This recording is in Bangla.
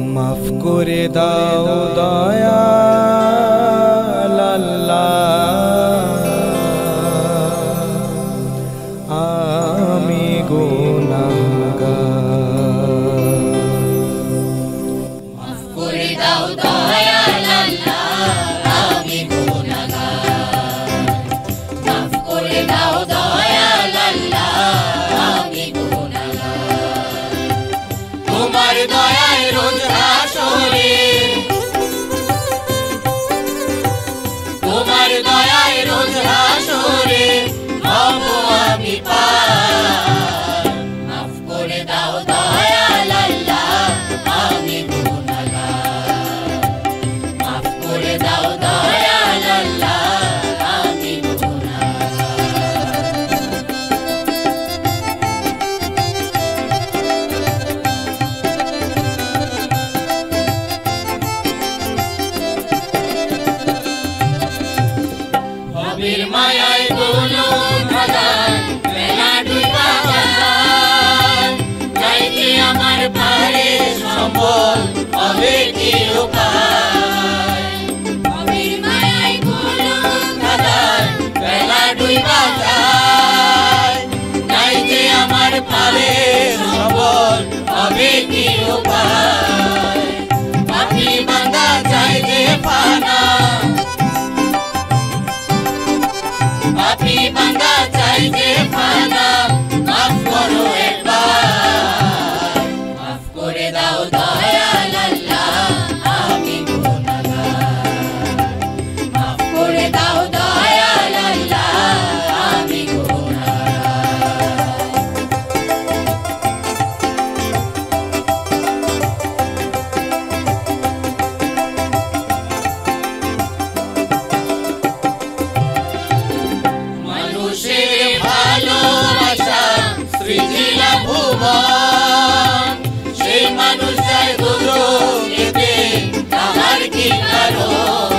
মাফ করে দাও দয়াল আল্লাহ, আমি গুনাহগার। মাফ করে দাও দয়াল আল্লাহ, আমি গুনাহগার। মাফ করে দাও দয়াল আল্লাহ, আমি গুনাহগার। তোমার দয়ায় রোজ হাসরে, তোমার দয়ায় রোজ হাসরে হব আমি পার। মাফ করে দাও দয়াল আল্লাহ, আমি গুনাহগার। মাফ করে দাও দয়াল আল্লাহ, আমি ভবের মায়ায় দোলো ভাগান, বেলা ডুবা যায়। যাইতে আমার পারে সম্বল, হবে কি উপায়? ভবের মায়ায় দোলো ভাগান, বেলা ডুবা যায়। যাইতে আমার পারে সম্বল, হবে কি উপায়? পাপী বান্দা চাই যে পানা, পাপী বান্দা চাই যে পানা, মাফ করো একবার। মাফ করে দাও দয়াল আল্লাহ, আমি গুনাহগার। মাফ করে দাও দয়াল আল্লাহ, আমি গুনাহগার। মানুষের ভালোবাসা সৃজিলা ভুবন, সেই মানুষ যায় দুজনেতে, তাহার কি কারণ?